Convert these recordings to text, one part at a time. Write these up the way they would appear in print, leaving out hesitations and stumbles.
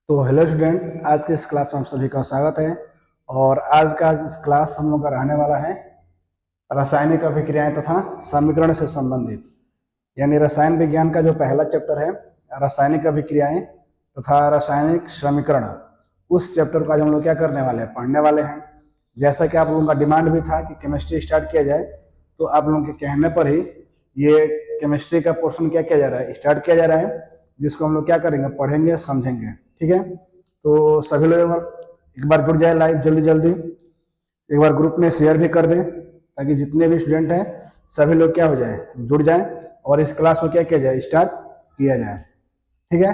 तो hello student, आज के इस क्लास में आप सभी का स्वागत है। और आज का इस क्लास हम लोग का रहने वाला है रासायनिक अभिक्रियाएं तथा समीकरण से संबंधित, यानी रसायन विज्ञान का जो पहला चैप्टर है रासायनिक अभिक्रियाएं तथा रासायनिक समीकरण, उस चैप्टर का हम लोग क्या करने वाले हैं, पढ़ने वाले हैं। जैसा कि आप लोगों का डिमांड भी था कि केमिस्ट्री स्टार्ट किया जाए, तो आप लोगों के कहने पर ही ये केमिस्ट्री का पोर्शन क्या किया जा रहा है, स्टार्ट किया जा रहा है, जिसको हम लोग क्या करेंगे, पढ़ेंगे, समझेंगे। ठीक है, तो सभी लोग एक बार जुड़ जाए लाइव, जल्दी जल्दी एक बार ग्रुप में शेयर भी कर दें, ताकि जितने भी स्टूडेंट हैं सभी लोग क्या हो जाए, जुड़ जाए और इस क्लास को क्या किया जाए, स्टार्ट किया जाए। ठीक है,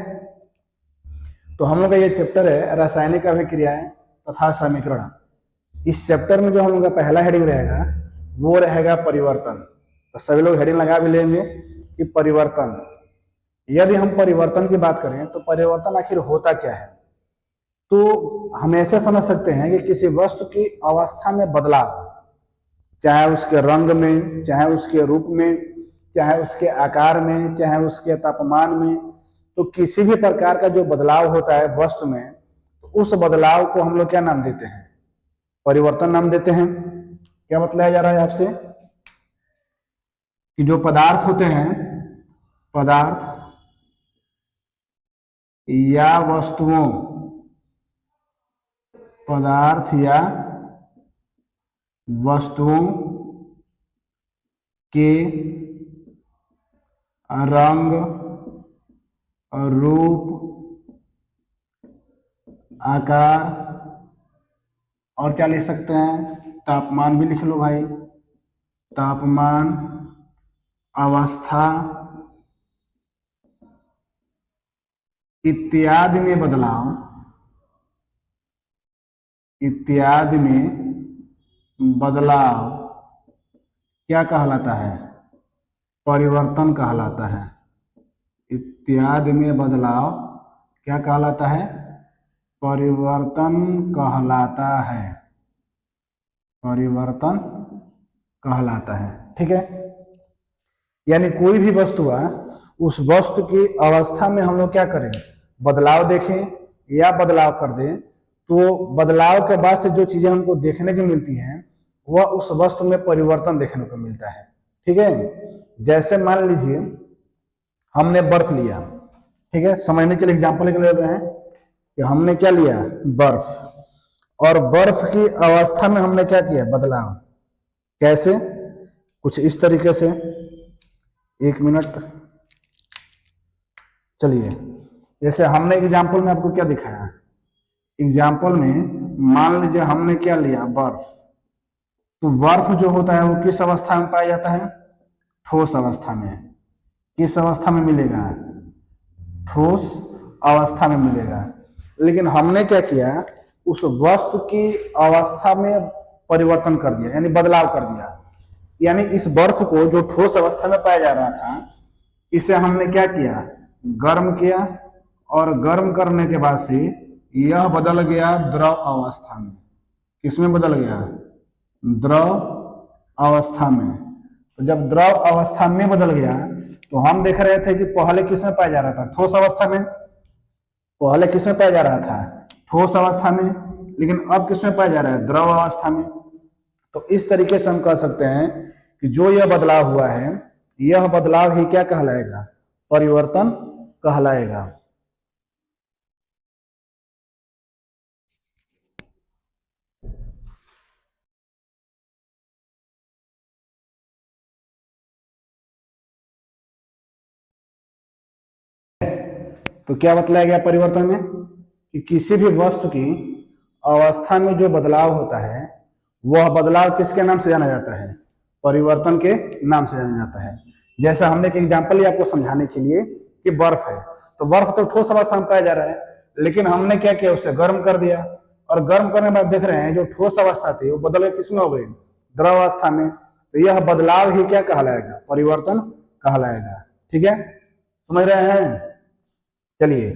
तो हम लोग का ये चैप्टर है रासायनिक अभिक्रियाएं तथा समीकरण। इस चैप्टर में जो हम लोग का पहला हेडिंग रहेगा वो रहेगा परिवर्तन। तो सभी लोग हेडिंग लगा भी लेंगे कि परिवर्तन। यदि हम परिवर्तन की बात करें तो परिवर्तन आखिर होता क्या है, तो हम ऐसे समझ सकते हैं कि किसी वस्तु की अवस्था में बदलाव, चाहे उसके रंग में, चाहे उसके रूप में, चाहे उसके आकार में, चाहे उसके तापमान में, तो किसी भी प्रकार का जो बदलाव होता है वस्तु में, तो उस बदलाव को हम लोग क्या नाम देते हैं, परिवर्तन नाम देते हैं। क्या बतलाया जा रहा है आपसे कि जो पदार्थ होते हैं, पदार्थ या वस्तुओं, पदार्थ या वस्तुओं के रंग, रूप, आकार और क्या लिख सकते हैं, तापमान भी लिख लो भाई, तापमान, अवस्था इत्यादि में बदलाव, इत्यादि में बदलाव क्या कहलाता है, परिवर्तन कहलाता है। इत्यादि में बदलाव क्या कहलाता है, परिवर्तन कहलाता है, परिवर्तन कहलाता है। ठीक है, यानी कोई भी वस्तु है, उस वस्तु की अवस्था में हम लोग क्या करें, बदलाव देखें या बदलाव कर दें, तो बदलाव के बाद से जो चीजें हमको देखने को मिलती हैं वह उस वस्तु में परिवर्तन देखने को मिलता है। ठीक है, जैसे मान लीजिए हमने बर्फ लिया, ठीक है, समझने के लिए एग्जांपल ले रहे हैं कि हमने क्या लिया, बर्फ, और बर्फ की अवस्था में हमने क्या किया, बदलाव। कैसे, कुछ इस तरीके से, एक मिनट, चलिए, जैसे हमने एग्जाम्पल में आपको क्या दिखाया, एग्जाम्पल में मान लीजिए हमने क्या लिया, बर्फ। तो बर्फ जो होता है वो किस अवस्था में पाया जाता है, ठोस अवस्था में। किस अवस्था में मिलेगा, ठोस अवस्था में मिलेगा। लेकिन हमने क्या किया, उस वस्तु की अवस्था में परिवर्तन कर दिया, यानी बदलाव कर दिया। यानी इस बर्फ को जो ठोस अवस्था में पाया जा रहा था, इसे हमने क्या किया, गर्म किया, और गर्म करने के बाद से यह बदल गया द्रव अवस्था में। किसमें बदल गया, द्रव अवस्था में। तो जब द्रव अवस्था में बदल गया तो हम देख रहे थे कि पहले किसमें पाया जा रहा था, ठोस अवस्था में। पहले किसमें पाया जा रहा था, ठोस अवस्था में, लेकिन अब किसमें पाया जा रहा है, द्रव अवस्था में। तो इस तरीके से हम कह सकते हैं कि जो यह बदलाव हुआ है, यह बदलाव ही क्या कहलाएगा, परिवर्तन कहलाएगा। तो क्या बतलाया गया परिवर्तन में, कि किसी भी वस्तु की अवस्था में जो बदलाव होता है वह बदलाव किसके नाम से जाना जाता है, परिवर्तन के नाम से जाना जाता है। जैसा हमने एक एग्जांपल लिया आपको समझाने के लिए कि बर्फ है, तो बर्फ तो ठोस अवस्था में पाया जा रहा है, लेकिन हमने क्या किया, उसे गर्म कर दिया, और गर्म करने के बाद देख रहे हैं जो ठोस अवस्था थी वो बदल के किसमें हो गई, द्रव अवस्था में। तो यह बदलाव ही क्या कहलाएगा, परिवर्तन कहलाएगा। ठीक है, समझ रहे हैं। चलिए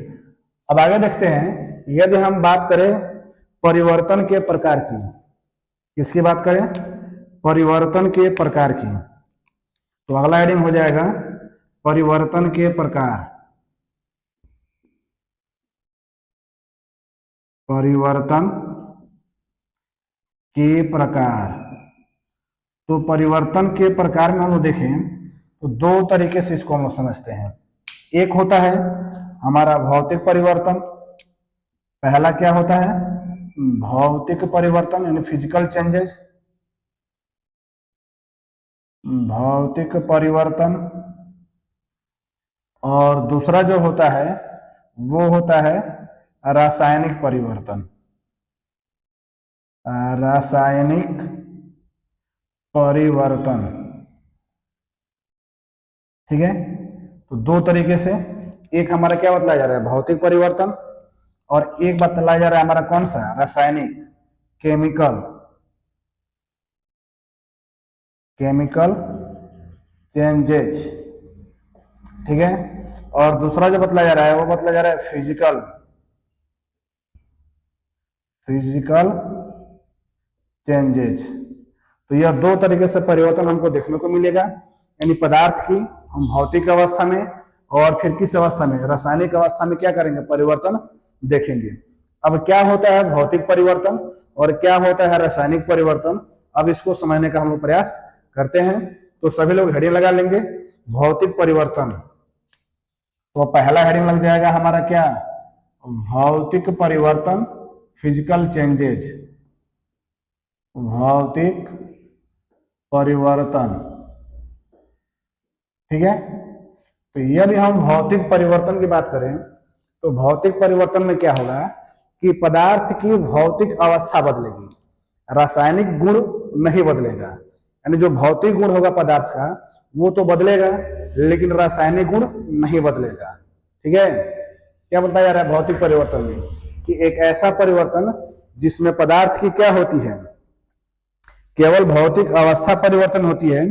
अब आगे देखते हैं, यदि हम बात करें परिवर्तन के प्रकार की, किसकी बात करें, परिवर्तन के प्रकार की, तो अगला हेडिंग हो जाएगा परिवर्तन के प्रकार। परिवर्तन के प्रकार। तो परिवर्तन के प्रकार में हम लोग देखें तो दो तरीके से इसको हम लोग समझते हैं। एक होता है हमारा भौतिक परिवर्तन। पहला क्या होता है? भौतिक परिवर्तन यानी फिजिकल चेंजेस, भौतिक परिवर्तन। और दूसरा जो होता है वो होता है रासायनिक परिवर्तन। रासायनिक परिवर्तन, ठीक है। तो दो तरीके से, एक हमारा क्या बतलाया जा रहा है? भौतिक परिवर्तन, और एक बतलाया जा रहा है हमारा कौन सा? रासायनिक, केमिकल चेंजेज, ठीक है। और दूसरा जो बतलाया जा रहा है वो बतलाया जा रहा है फिजिकल चेंजेज। तो यह दो तरीके से परिवर्तन हमको देखने को मिलेगा, यानी पदार्थ की हम भौतिक अवस्था में और फिर किस अवस्था में? रासायनिक अवस्था में क्या करेंगे? परिवर्तन देखेंगे। अब क्या होता है भौतिक परिवर्तन और क्या होता है रासायनिक परिवर्तन, अब इसको समझने का हम लोग प्रयास करते हैं। तो सभी लोग हेडिंग लगा लेंगे, भौतिक परिवर्तन। तो पहला हेडिंग लग जाएगा हमारा क्या? भौतिक परिवर्तन, फिजिकल चेंजेज। भौतिक परिवर्तन, ठीक है। तो यदि हम भौतिक परिवर्तन की बात करें तो भौतिक परिवर्तन में क्या होगा कि पदार्थ की भौतिक अवस्था बदलेगी, रासायनिक गुण नहीं बदलेगा। यानी जो भौतिक गुण होगा पदार्थ का वो तो बदलेगा, लेकिन रासायनिक गुण नहीं बदलेगा, ठीक है। क्या बताया जा रहा है भौतिक परिवर्तन में? कि एक ऐसा परिवर्तन जिसमें पदार्थ की क्या होती है? केवल भौतिक अवस्था परिवर्तन होती है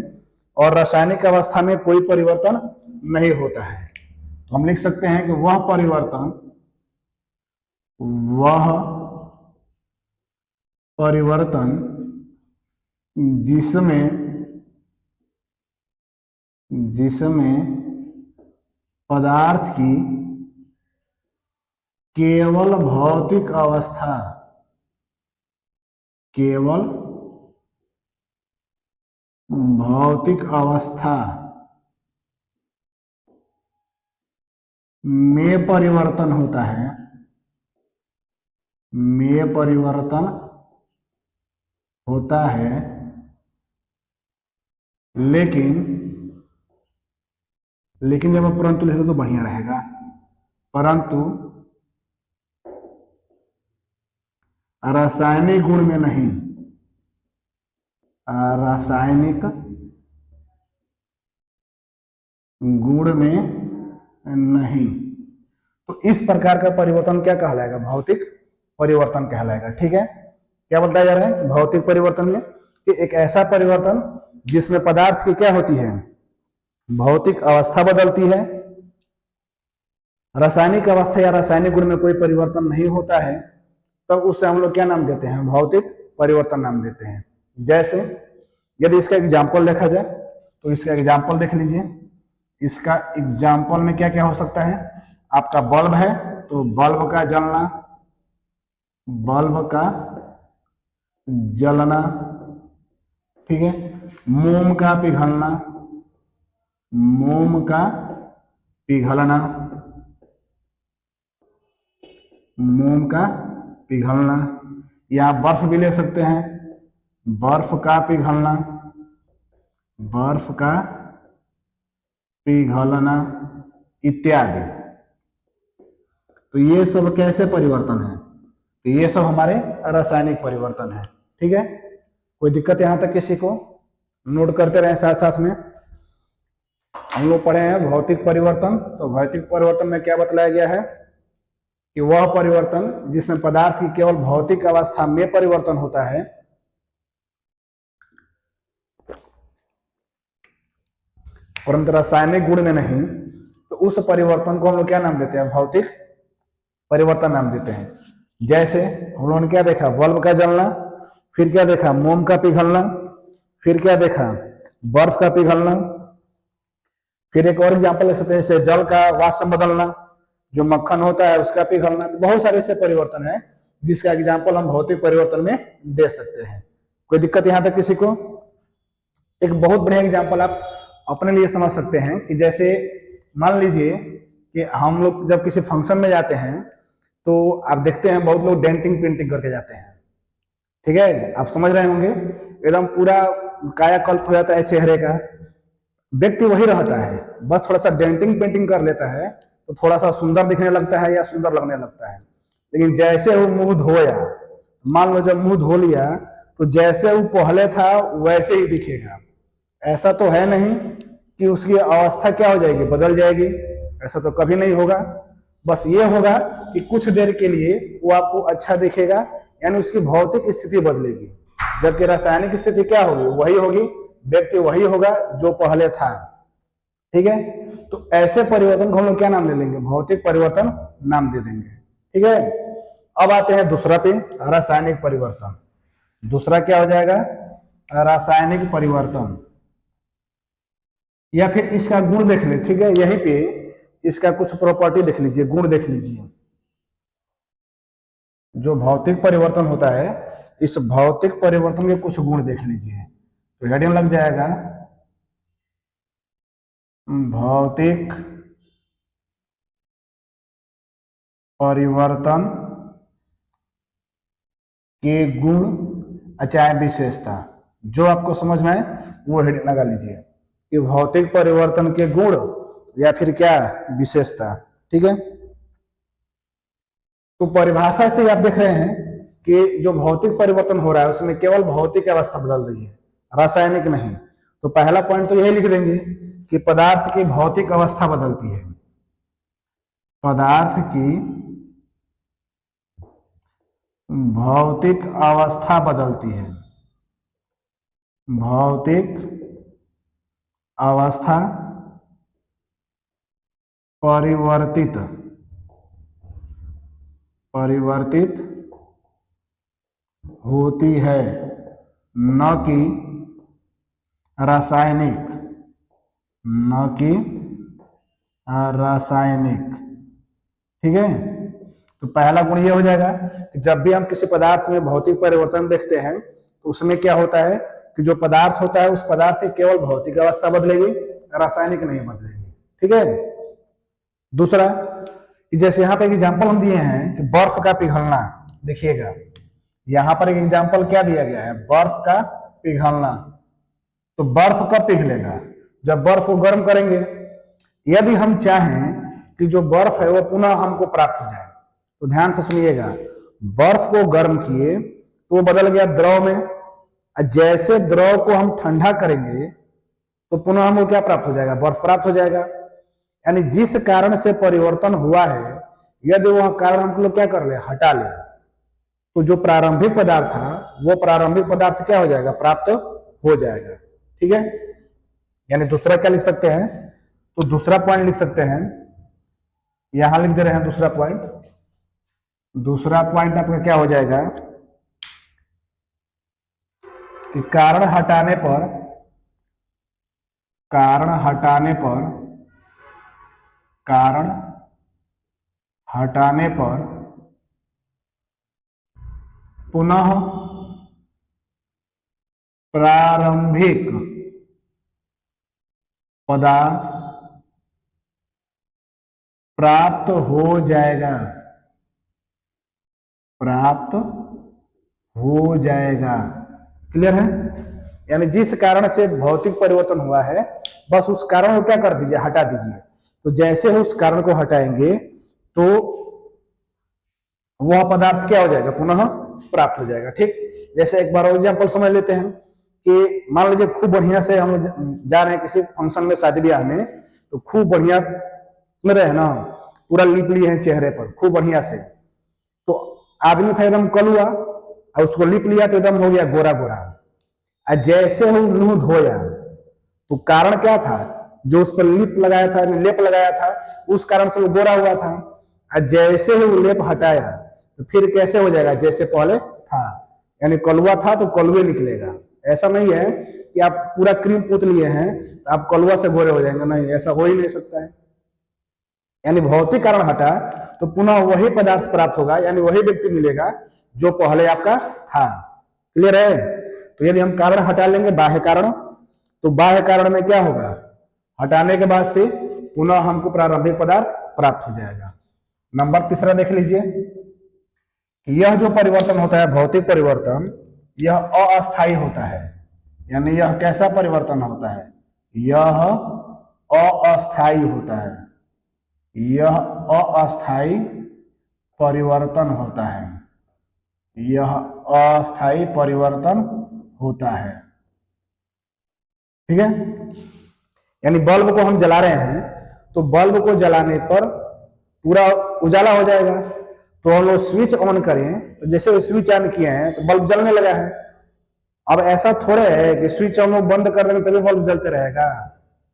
और रासायनिक अवस्था में कोई परिवर्तन नहीं होता है। तो हम लिख सकते हैं कि वह परिवर्तन जिसमें पदार्थ की केवल भौतिक अवस्था में परिवर्तन होता है, लेकिन जब आप परंतु लिखो तो बढ़िया रहेगा। परंतु रासायनिक गुण में नहीं, रासायनिक गुण में नहीं। तो इस प्रकार का परिवर्तन क्या कहलाएगा? भौतिक परिवर्तन कहलाएगा, ठीक है। क्या बताया जा रहा है भौतिक परिवर्तन में? कि एक ऐसा परिवर्तन जिसमें पदार्थ की क्या होती है? भौतिक अवस्था बदलती है, रासायनिक अवस्था या रासायनिक गुण में कोई परिवर्तन नहीं होता है, तब उससे हम लोग क्या नाम देते हैं? भौतिक परिवर्तन नाम देते हैं। जैसे यदि इसका एग्जाम्पल देखा जाए तो इसका एग्जाम्पल देख लीजिए। इसका एग्जाम्पल में क्या क्या हो सकता है? आपका बल्ब है तो बल्ब का जलना, ठीक है। मोम का पिघलना, या बर्फ भी ले सकते हैं, बर्फ का पिघलना इत्यादि। तो ये सब कैसे परिवर्तन है? तो ये सब हमारे रासायनिक परिवर्तन है, ठीक है। कोई दिक्कत यहां तक किसी को? नोट करते रहे साथ साथ में। हम लोग पढ़े हैं भौतिक परिवर्तन। तो भौतिक परिवर्तन में क्या बतलाया गया है कि वह परिवर्तन जिसमें पदार्थ की केवल भौतिक अवस्था में परिवर्तन होता है, परंतु रासायनिक गुण में नहीं, तो उस परिवर्तन को हम लोग क्या नाम देते हैं? भौतिक परिवर्तन नाम देते हैं। जैसे हम लोगों ने क्या देखा? बल्ब का जलना, फिर क्या देखा? मोम का पिघलना, फिर क्या देखा? बर्फ का पिघलना। फिर एक और एग्जाम्पल ले सकते हैं, जैसे जल का वाष्प बदलना, जो मक्खन होता है उसका पिघलना। तो बहुत सारे ऐसे परिवर्तन है जिसका एग्जाम्पल हम भौतिक परिवर्तन में दे सकते हैं। कोई दिक्कत यहां तक किसी को? एक बहुत बढ़िया एग्जाम्पल आप अपने लिए समझ सकते हैं कि जैसे मान लीजिए कि हम लोग जब किसी फंक्शन में जाते हैं तो आप देखते हैं बहुत लोग डेंटिंग पेंटिंग करके जाते हैं, ठीक है, आप समझ रहे होंगे, एकदम पूरा कायाकल्प हो जाता है चेहरे का, व्यक्ति वही रहता है, बस थोड़ा सा डेंटिंग पेंटिंग कर लेता है तो थोड़ा सा सुंदर दिखने लगता है या सुंदर लगने लगता है। लेकिन जैसे वो मुंह धोया, मान लो जब मुंह धो लिया तो जैसे वो पहले था वैसे ही दिखेगा। ऐसा तो है नहीं कि उसकी अवस्था क्या हो जाएगी, बदल जाएगी, ऐसा तो कभी नहीं होगा। बस ये होगा कि कुछ देर के लिए वो आपको अच्छा दिखेगा, यानी उसकी भौतिक स्थिति बदलेगी, जबकि रासायनिक स्थिति क्या होगी, वही होगी, व्यक्ति वही होगा जो पहले था। ठीक है, तो ऐसे परिवर्तन को हम लोग क्या नाम ले लेंगे, भौतिक परिवर्तन नाम दे देंगे। ठीक है, अब आते हैं दूसरा पे, रासायनिक परिवर्तन। दूसरा क्या हो जाएगा, रासायनिक परिवर्तन, या फिर इसका गुण देख ले। ठीक है, यहीं पे इसका कुछ प्रॉपर्टी देख लीजिए, गुण देख लीजिए। जो भौतिक परिवर्तन होता है, इस भौतिक परिवर्तन के कुछ गुण देख लीजिए, तो हेडिंग लग जाएगा भौतिक परिवर्तन के गुण चाहे विशेषता। जो आपको समझ में आए वो हेडिंग लगा लीजिए कि भौतिक परिवर्तन के गुण या फिर क्या, विशेषता। ठीक है, तो परिभाषा से आप देख रहे हैं कि जो भौतिक परिवर्तन हो रहा है उसमें केवल भौतिक अवस्था बदल रही है, रासायनिक नहीं। तो पहला पॉइंट तो यही लिख देंगे कि पदार्थ की भौतिक अवस्था बदलती है, पदार्थ की भौतिक अवस्था बदलती है, भौतिक अवस्था परिवर्तित होती है, न कि रासायनिक, न कि रासायनिक। ठीक है, तो पहला गुण ये हो जाएगा कि जब भी हम किसी पदार्थ में भौतिक परिवर्तन देखते हैं तो उसमें क्या होता है कि जो पदार्थ होता है उस पदार्थ की केवल भौतिक अवस्था बदलेगी, रासायनिक नहीं बदलेगी। ठीक है, दूसरा कि जैसे यहाँ पे एग्जाम्पल हम दिए हैं कि बर्फ का पिघलना, देखिएगा यहाँ पर एक एग्जाम्पल क्या दिया गया है, बर्फ का पिघलना। तो बर्फ कब पिघलेगा, जब बर्फ को गर्म करेंगे। यदि हम चाहें कि जो बर्फ है वो पुनः हमको प्राप्त हो जाए, तो ध्यान से सुनिएगा, बर्फ को गर्म किए तो वो बदल गया द्रव में, जैसे द्रव को हम ठंडा करेंगे तो पुनः हमको क्या प्राप्त हो जाएगा, बर्फ प्राप्त हो जाएगा। यानी जिस कारण से परिवर्तन हुआ है, यदि वह कारण हम लोग क्या कर ले, हटा ले, तो जो प्रारंभिक पदार्थ था वो प्रारंभिक पदार्थ क्या हो जाएगा, प्राप्त हो जाएगा। ठीक है, यानी दूसरा क्या लिख सकते हैं, तो दूसरा पॉइंट लिख सकते हैं, यहां लिख दे रहे हैं दूसरा पॉइंट। दूसरा पॉइंट आपका क्या हो जाएगा कि कारण हटाने पर पुनः प्रारंभिक पदार्थ प्राप्त हो जाएगा, प्राप्त हो जाएगा। क्लियर है, यानी जिस कारण से भौतिक परिवर्तन हुआ है बस उस कारण को क्या कर दीजिए, हटा दीजिए। तो जैसे ही उस कारण को हटाएंगे तो वह पदार्थ क्या हो जाएगा, पुनः प्राप्त हो जाएगा। ठीक, जैसे एक बार एग्जांपल समझ लेते हैं कि मान लीजिए खूब बढ़िया से हम जा रहे हैं किसी फंक्शन में, शादी ब्याह में, तो खूब बढ़िया में रहे ना, पूरा लिप लिए हैं चेहरे पर खूब बढ़िया से, तो आदमी था एकदम कलुआ और उसको लिप लिया तो एकदम हो गया गोरा गोरा। और जैसे ही मुंह धोया तो कारण क्या था, जो उस पर लिप लगाया था, लेप लगाया था, उस कारण से वो गोरा हुआ था। और जैसे ही वो लेप हटाया तो फिर कैसे हो जाएगा, जैसे पहले था, यानी कलुआ था तो कलुए निकलेगा। ऐसा नहीं है कि आप पूरा क्रीम पोत लिए हैं तो आप कलुआ से गोरे हो जाएंगे, नहीं, ऐसा हो ही नहीं सकता है। यानी भौतिक कारण हटा तो पुनः वही पदार्थ प्राप्त होगा, यानी वही व्यक्ति मिलेगा जो पहले आपका था। क्लियर है? तो यदि हम कारण हटा लेंगे बाह्य कारण, तो बाह्य कारण में क्या होगा, हटाने के बाद से पुनः हमको प्रारंभिक पदार्थ प्राप्त हो जाएगा। नंबर तीसरा देख लीजिए, यह जो परिवर्तन होता है भौतिक परिवर्तन, यह अस्थायी होता है। यानी यह कैसा परिवर्तन होता है, यह अस्थायी होता है, यह अस्थायी परिवर्तन होता है, यह अस्थायी परिवर्तन होता है। ठीक है? यानी बल्ब को हम जला रहे हैं तो बल्ब को जलाने पर पूरा उजाला हो जाएगा, तो हम लोग स्विच ऑन करें तो जैसे स्विच ऑन किए हैं तो बल्ब जलने लगा है। अब ऐसा थोड़े है कि स्विच हम लोग बंद कर देंगे तभी बल्ब जलते रहेगा,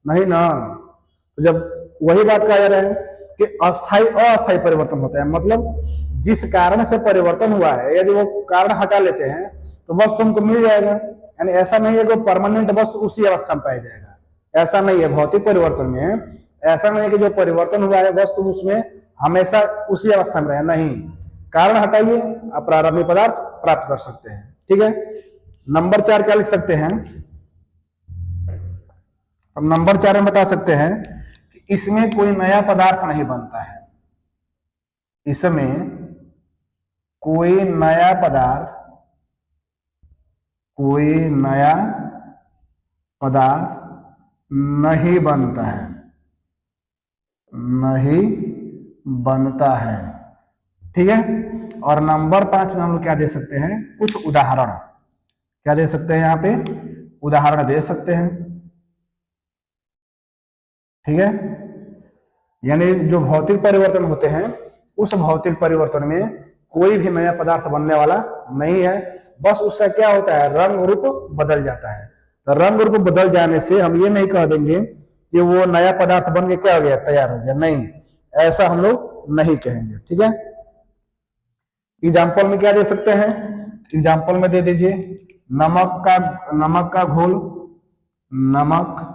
नहीं ना। तो जब वही बात कहा जा रहा है कि अस्थायी अस्थायी परिवर्तन होता है, मतलब जिस कारण से परिवर्तन हुआ है यदि वो कारण हटा लेते हैं तो वस्तु हमको मिल जाएगा। यानी ऐसा नहीं है कि परमानेंट वस्तु उसी अवस्था में पाया जाएगा, ऐसा नहीं है। भौतिक परिवर्तन में ऐसा नहीं है कि जो परिवर्तन हुआ है वस्तु उसमें हमेशा उसी अवस्था में रहे, नहीं। कारण हटाइए आप प्रारंभिक पदार्थ प्राप्त कर सकते हैं। ठीक है? नंबर 4 क्या लिख सकते हैं, अब नंबर 4 में बता सकते हैं कि इसमें कोई नया पदार्थ नहीं बनता है, इसमें कोई नया पदार्थ नहीं बनता है, नहीं बनता है। ठीक है? और नंबर 5 में हम लोग क्या दे सकते हैं, कुछ उदाहरण क्या दे सकते हैं, यहां पे उदाहरण दे सकते हैं। ठीक है? यानी जो भौतिक परिवर्तन होते हैं उस भौतिक परिवर्तन में कोई भी नया पदार्थ बनने वाला नहीं है, बस उसका क्या होता है, रंग रूप बदल जाता है। तो रंग रूप बदल जाने से हम ये नहीं कह देंगे कि वो नया पदार्थ बन के क्या हो गया, तैयार हो गया, नहीं, ऐसा हम लोग नहीं कहेंगे। ठीक है? एग्जाम्पल में क्या दे सकते हैं, एग्जाम्पल में दे दीजिए नमक का घोल, नमक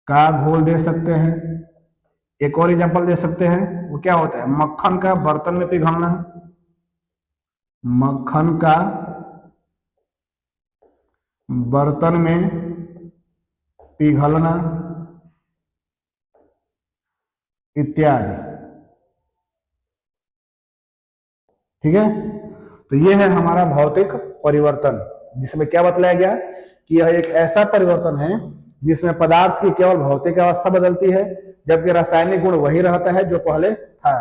का घोल दे सकते हैं। एक और एग्जाम्पल दे सकते हैं, वो क्या होता है, मक्खन का बर्तन में पिघलना, मक्खन का बर्तन में पिघलना इत्यादि। ठीक है? तो ये है हमारा भौतिक परिवर्तन, जिसमें क्या बतलाया गया कि यह एक ऐसा परिवर्तन है जिसमें पदार्थ की केवल भौतिक अवस्था बदलती है जबकि रासायनिक गुण वही रहता है जो पहले था।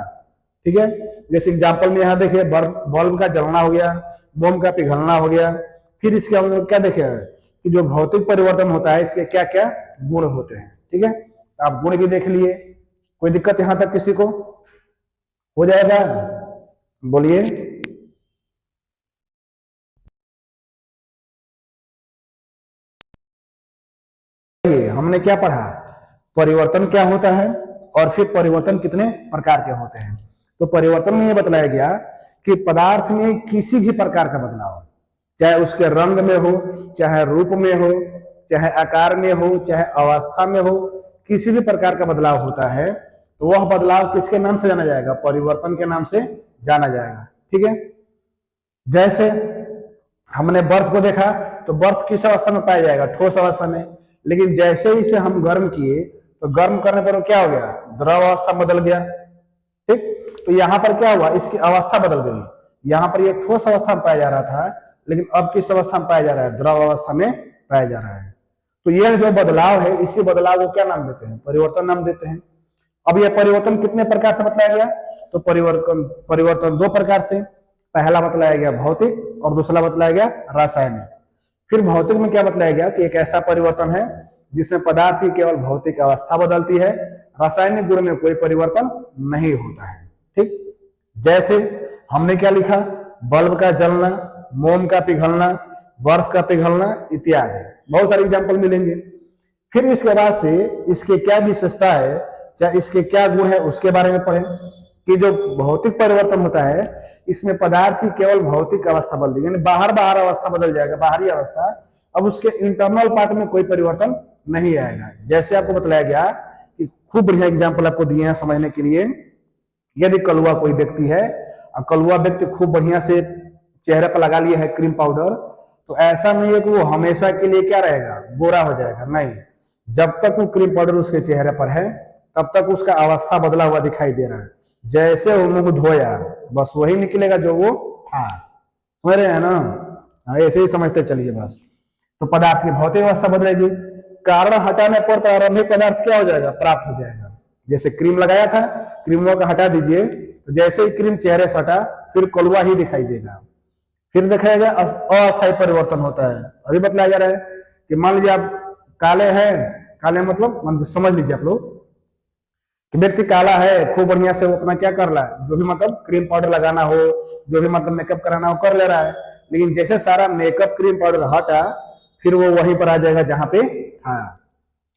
ठीक है? जैसे एग्जांपल में यहां देखिए बल्ब का जलना हो गया, मोम का पिघलना हो गया। फिर इसके हम लोग क्या देखे कि जो भौतिक परिवर्तन होता है इसके क्या क्या गुण होते हैं। ठीक है? आप गुण भी देख लिए, कोई दिक्कत यहां तक किसी को हो जाएगा, बोलिए। हमने क्या पढ़ा, परिवर्तन क्या होता है और फिर परिवर्तन कितने प्रकार के होते हैं। तो परिवर्तन में यह बतलाया गया कि पदार्थ में किसी भी प्रकार का बदलाव, चाहे उसके रंग में हो, चाहे रूप में हो, चाहे आकार में हो, चाहे अवस्था में हो, किसी भी प्रकार का बदलाव होता है तो वह बदलाव किसके नाम से जाना जाएगा, परिवर्तन के नाम से जाना जाएगा। ठीक है? जैसे हमने बर्फ को देखा तो बर्फ किस अवस्था में पाया जाएगा, ठोस अवस्था में, लेकिन जैसे ही इसे हम गर्म किए तो गर्म करने पर क्या हो गया, द्रव अवस्था बदल गया। ठीक? तो यहां पर क्या हुआ, इसकी अवस्था बदल गई। यहां पर ये ठोस अवस्था में पाया जा रहा था लेकिन अब किस अवस्था में पाया जा रहा है, द्रव अवस्था में पाया जा रहा है। तो यह जो बदलाव है, इसी बदलाव को क्या नाम देते हैं, परिवर्तन नाम देते हैं। अब यह परिवर्तन कितने प्रकार से बतलाया गया, तो परिवर्तन 2 प्रकार से, पहला बतलाया गया भौतिक और दूसरा बतलाया गया रासायनिक। फिर भौतिक में क्या बतलाया गया कि एक ऐसा परिवर्तन है जिसमें पदार्थ की केवल भौतिक अवस्था बदलती है, रासायनिक गुण में कोई परिवर्तन नहीं होता है। ठीक? जैसे हमने क्या लिखा, बल्ब का जलना, मोम का पिघलना, बर्फ का पिघलना इत्यादि, बहुत सारे एग्जाम्पल मिलेंगे। फिर इसके बाद से इसके क्या विशेषता है, चाहे इसके क्या गुण है, उसके बारे में पढ़ें कि जो भौतिक परिवर्तन होता है इसमें पदार्थ की केवल भौतिक अवस्था बदल, यानी बाहर अवस्था बदल जाएगा, बाहरी अवस्था। अब उसके इंटरनल पार्ट में कोई परिवर्तन नहीं आएगा। जैसे आपको बताया गया खूब बढ़िया एग्जाम्पल आपको दिए हैं समझने के लिए। यदि कलुआ कोई व्यक्ति है और कलुआ व्यक्ति खूब बढ़िया से चेहरे पर लगा लिया है क्रीम पाउडर, तो ऐसा नहीं है कि वो हमेशा के लिए क्या रहेगा, गोरा हो जाएगा, नहीं। जब तक वो क्रीम पाउडर उसके चेहरे पर है तब तक उसका अवस्था बदला हुआ दिखाई दे रहा है। जैसे वो मुंह धोया बस वही निकलेगा जो वो था। समझ रहे हैं ना, ऐसे ही समझते चलिए बस। तो पदार्थ की भौतिक अवस्था बदलेगी, कारण हटाने पर प्रारंभिक पदार्थ क्या हो जाएगा, प्राप्त हो जाएगा। जैसे क्रीम लगाया था, क्रीमों का हटा दीजिए, तो जैसे ही क्रीम चेहरे से हटा फिर कलुआ ही दिखाई देगा। फिर दिखाएगा अस्थायी परिवर्तन होता है। अभी बतलाया जा रहा है कि मान लीजिए आप काले हैं, काले मतलब समझ लीजिए आप लोग कि व्यक्ति काला है, खूब बढ़िया से वो अपना क्या कर रहा है, जो भी मतलब क्रीम पाउडर लगाना हो, जो भी मतलब मेकअप कराना हो कर ले रहा है। लेकिन जैसे सारा मेकअप क्रीम पाउडर हटा फिर वो वहीं पर आ जाएगा जहां पे था।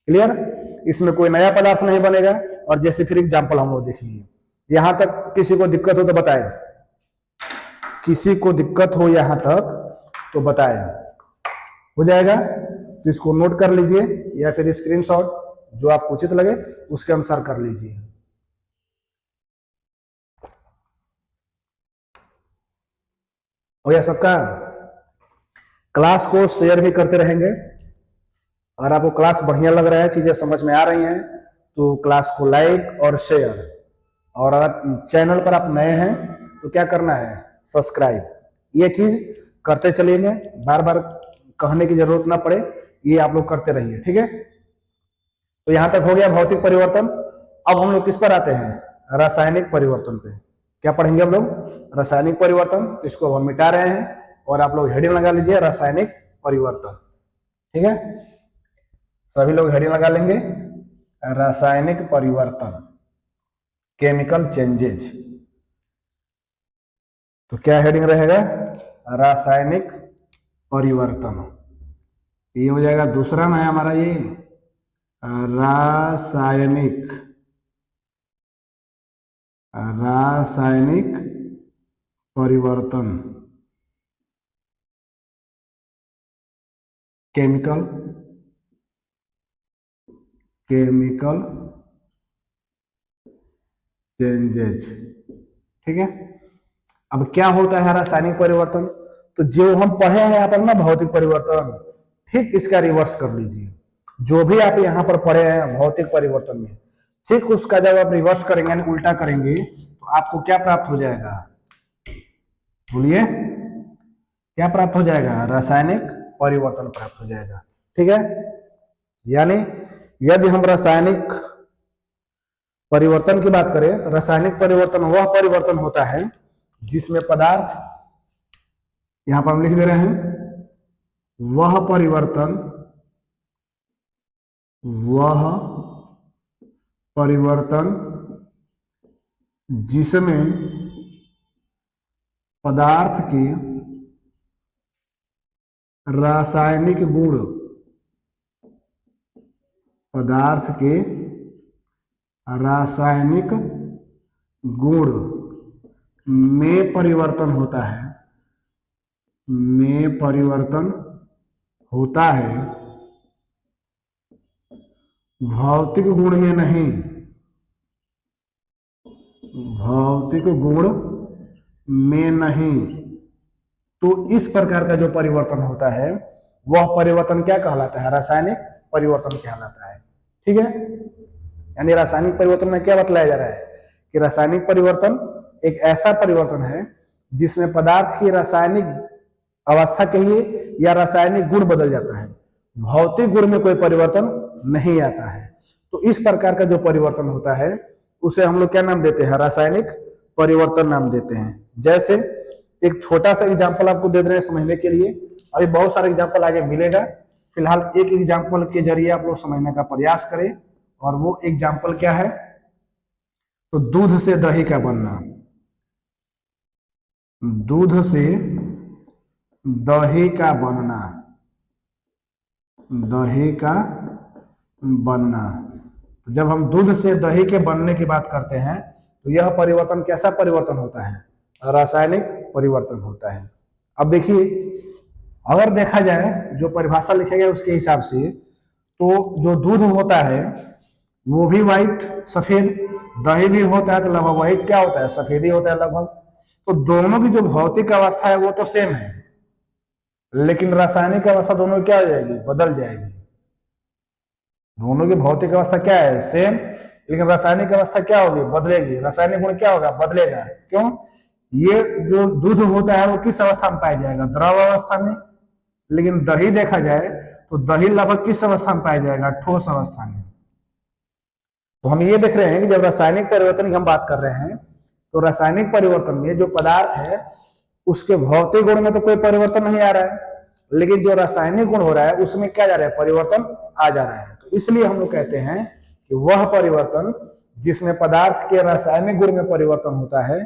क्लियर, इसमें कोई नया पदार्थ नहीं बनेगा। और जैसे फिर एग्जाम्पल हम लोग देख लिए, यहां तक किसी को दिक्कत हो तो बताए, किसी को दिक्कत हो यहां तक तो बताए, हो जाएगा। तो इसको नोट कर लीजिए या फिर स्क्रीनशॉट जो आपको उचित लगे उसके अनुसार कर लीजिए। हो गया सबका। क्लास को शेयर भी करते रहेंगे। अगर आपको क्लास बढ़िया लग रहा है, चीजें समझ में आ रही हैं, तो क्लास को लाइक और शेयर। और अगर चैनल पर आप नए हैं तो क्या करना है, सब्सक्राइब। ये चीज करते चलेंगे, बार बार कहने की जरूरत ना पड़े, ये आप लोग करते रहिए, ठीक है। तो यहां तक हो गया भौतिक परिवर्तन। अब हम लोग किस पर आते हैं, रासायनिक परिवर्तन पे। क्या पढ़ेंगे हम लोग, रासायनिक परिवर्तन। तो इसको हम मिटा रहे हैं और आप लोग हेडिंग लगा लीजिए रासायनिक परिवर्तन, ठीक है। सभी लोग हेडिंग लगा लेंगे, रासायनिक परिवर्तन, केमिकल चेंजेज। तो क्या हेडिंग रहेगा, रासायनिक परिवर्तन। ये हो जाएगा दूसरा ना है हमारा, ये रासायनिक परिवर्तन, केमिकल चेंजेज, ठीक है। अब क्या होता है रासायनिक परिवर्तन, तो जो हम पढ़े हैं यहाँ पर ना भौतिक परिवर्तन, ठीक इसका रिवर्स कर लीजिए। जो भी आप यहाँ पर पढ़े हैं भौतिक परिवर्तन में, ठीक उसका जब आप रिवर्स करेंगे यानी उल्टा करेंगे तो आपको क्या प्राप्त हो जाएगा, बोलिए क्या प्राप्त हो जाएगा, रासायनिक परिवर्तन प्राप्त हो जाएगा, ठीक है। यानी यदि हम रासायनिक परिवर्तन की बात करें तो रासायनिक परिवर्तन वह परिवर्तन होता है जिसमें पदार्थ, यहां पर हम लिख दे रहे हैं, वह परिवर्तन जिसमें पदार्थ के रासायनिक गुण, में परिवर्तन होता है, भौतिक गुण में नहीं, तो इस प्रकार का जो परिवर्तन होता है वह परिवर्तन क्या कहलाता है, रासायनिक परिवर्तन कहलाता है, ठीक है। यानी रासायनिक परिवर्तन में क्या बतलाया जा रहा है कि रासायनिक परिवर्तन एक ऐसा परिवर्तन है जिसमें पदार्थ की रासायनिक अवस्था कहिए या रासायनिक गुण बदल जाता है, भौतिक गुण में कोई परिवर्तन नहीं आता है। तो इस प्रकार का जो परिवर्तन होता है उसे हम लोग क्या नाम देते हैं, रासायनिक परिवर्तन नाम देते हैं। जैसे एक छोटा सा एग्जांपल आपको दे रहे हैं समझने के लिए, अभी बहुत सारे एग्जांपल आगे मिलेगा, फिलहाल एक एग्जांपल के जरिए आप लोग समझने का प्रयास करें। और वो एग्जांपल क्या है, तो दूध से दही का बनना, दूध से दही का बनना। जब हम दूध से दही के बनने की बात करते हैं तो यह परिवर्तन कैसा परिवर्तन होता है, रासायनिक परिवर्तन होता है। अब देखिए, अगर देखा जाए जो परिभाषा लिखे गए उसके हिसाब से, तो जो दूध होता है वो भी व्हाइट सफेद, दही भी होता है तो लगभग वही क्या होता है, सफेद ही होता है लगभग। तो दोनों की जो भौतिक अवस्था है वो तो सेम है, लेकिन रासायनिक अवस्था दोनों की क्या हो जाएगी, बदल जाएगी। दोनों की भौतिक अवस्था क्या है, सेम, लेकिन रासायनिक अवस्था क्या होगी, बदलेगी। रासायनिक गुण क्या होगा, बदलेगा। क्यों, ये जो दूध होता है वो किस अवस्था में पाया जाएगा, द्रव अवस्था में। लेकिन दही देखा जाए तो दही लगभग किस अवस्था में पाया जाएगा, ठोस अवस्था में। तो हम ये देख रहे हैं कि जब रासायनिक परिवर्तन की हम बात कर रहे हैं तो रासायनिक परिवर्तन में जो पदार्थ है उसके भौतिक गुण में तो कोई परिवर्तन नहीं आ रहा है, लेकिन जो रासायनिक गुण हो रहा है उसमें क्या जा रहा है, परिवर्तन आ जा रहा है। तो इसलिए हम लोग कहते हैं कि वह परिवर्तन जिसमें पदार्थ के रासायनिक गुण में परिवर्तन होता है,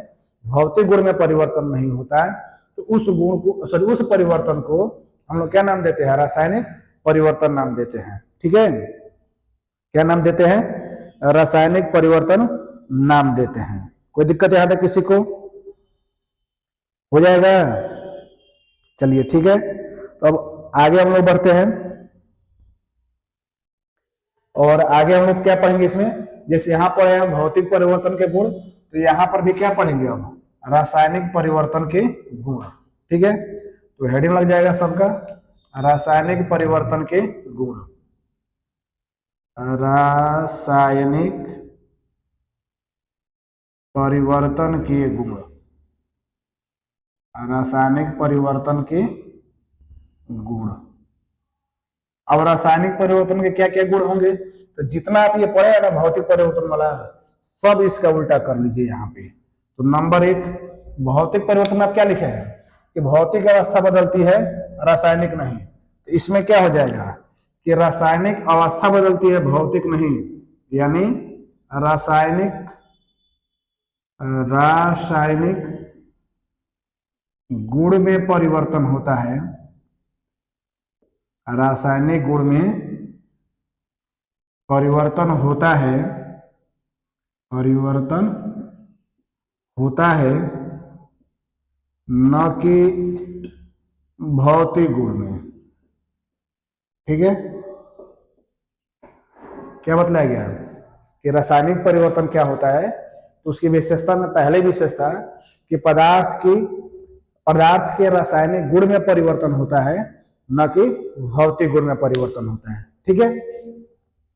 भौतिक गुण में परिवर्तन नहीं होता है, तो उस गुण को सॉरी उस परिवर्तन को हम लोग क्या नाम देते हैं, रासायनिक परिवर्तन नाम देते हैं। ठीक है, क्या नाम देते हैं, रासायनिक परिवर्तन नाम देते हैं। कोई दिक्कत यहां तक किसी को, हो जाएगा। चलिए ठीक है, तो अब आगे हम लोग बढ़ते हैं और आगे हम लोग क्या पढ़ेंगे इसमें, जैसे यहां पर है भौतिक परिवर्तन के गुण, तो यहां पर भी क्या पढ़ेंगे, अब रासायनिक परिवर्तन के गुण। ठीक है, तो हेडिंग लग जाएगा सबका, रासायनिक परिवर्तन के गुण। रासायनिक परिवर्तन के गुण, रासायनिक परिवर्तन के गुण। अब रासायनिक परिवर्तन के क्या क्या गुण होंगे, तो जितना आप ये पढ़े ना भौतिक परिवर्तन वाला, सब इसका उल्टा कर लीजिए यहाँ पे। तो नंबर 1, भौतिक परिवर्तन आप क्या लिखे हैं कि भौतिक अवस्था बदलती है, रासायनिक नहीं। तो इसमें क्या हो जाएगा कि रासायनिक अवस्था बदलती है, भौतिक नहीं, यानी रासायनिक गुण में परिवर्तन होता है, रासायनिक गुण में परिवर्तन होता है, न कि भौतिक गुण में। ठीक है, क्या बतलाया गया कि रासायनिक परिवर्तन क्या होता है, तो उसकी विशेषता में पहले विशेषता कि पदार्थ के रासायनिक गुण में परिवर्तन होता है, न कि भौतिक गुण में परिवर्तन होता है। ठीक है,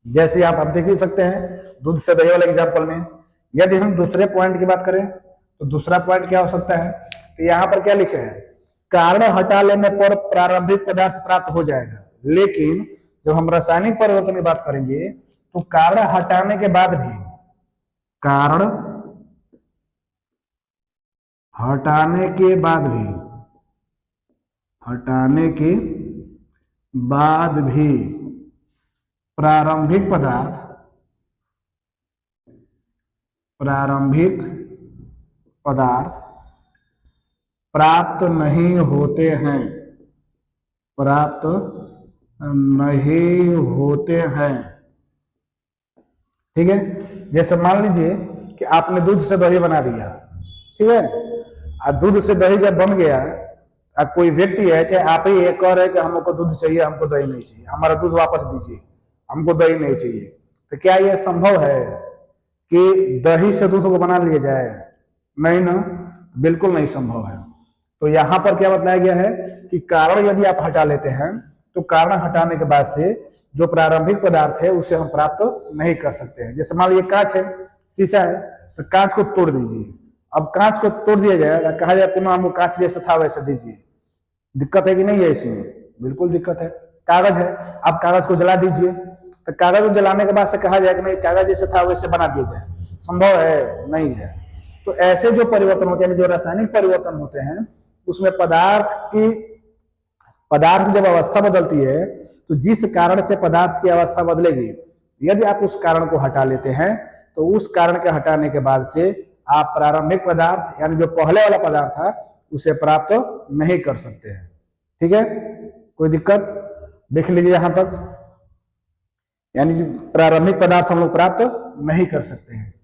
जैसे आप देख ही सकते हैं दूध से दही वाले एग्जाम्पल में। यदि हम दूसरे पॉइंट की बात करें तो दूसरा पॉइंट क्या हो सकता है, तो यहाँ पर क्या लिखे हैं, कारण हटा लेने पर प्रारंभिक पदार्थ प्राप्त हो जाएगा। लेकिन जब हम रासायनिक परिवर्तन की बात करेंगे तो कारण हटाने के बाद भी प्रारंभिक पदार्थ प्राप्त नहीं होते हैं। ठीक है, जैसे मान लीजिए कि आपने दूध से दही बना दिया, ठीक है, और दूध से दही जब बन गया, अब कोई व्यक्ति है, चाहे आप ही एक कह रहे कि हमको दूध चाहिए, हमको दही नहीं चाहिए, हमारा दूध वापस दीजिए, हमको दही नहीं चाहिए, तो क्या यह संभव है कि दही से दूध को बना लिया जाए? नहीं ना, बिल्कुल नहीं संभव है। तो यहां पर क्या बताया गया है कि कारण यदि आप हटा लेते हैं तो कारण हटाने के बाद से जो प्रारंभिक पदार्थ है उसे हम प्राप्त नहीं कर सकते हैं। जैसे मान लीजिए कांच है, शीशा है, तो कांच को तोड़ दीजिए। अब कांच को तोड़ दिया जाए, कहा जाए पुनः हमको कांच जैसा था वैसे दीजिए, दिक्कत है कि नहीं है इसमें? बिल्कुल दिक्कत है। कागज है, आप कागज को जला दीजिए, तो कागज को जलाने के बाद से कहा जाए कि नहीं कागज जैसे था वैसे बना दिया जाए, संभव है? नहीं है। तो ऐसे जो परिवर्तन होते हैं, जो रासायनिक परिवर्तन होते हैं, उसमें पदार्थ जब अवस्था बदलती है तो जिस कारण से पदार्थ की अवस्था बदलेगी, यदि आप उस कारण को हटा लेते हैं तो उस कारण के हटाने के बाद से आप प्रारंभिक पदार्थ यानी जो पहले वाला पदार्थ था उसे प्राप्त नहीं कर सकते हैं। ठीक है, कोई दिक्कत? देख लीजिए यहां तक, यानी प्रारंभिक पदार्थ हम लोग प्राप्त नहीं कर सकते हैं।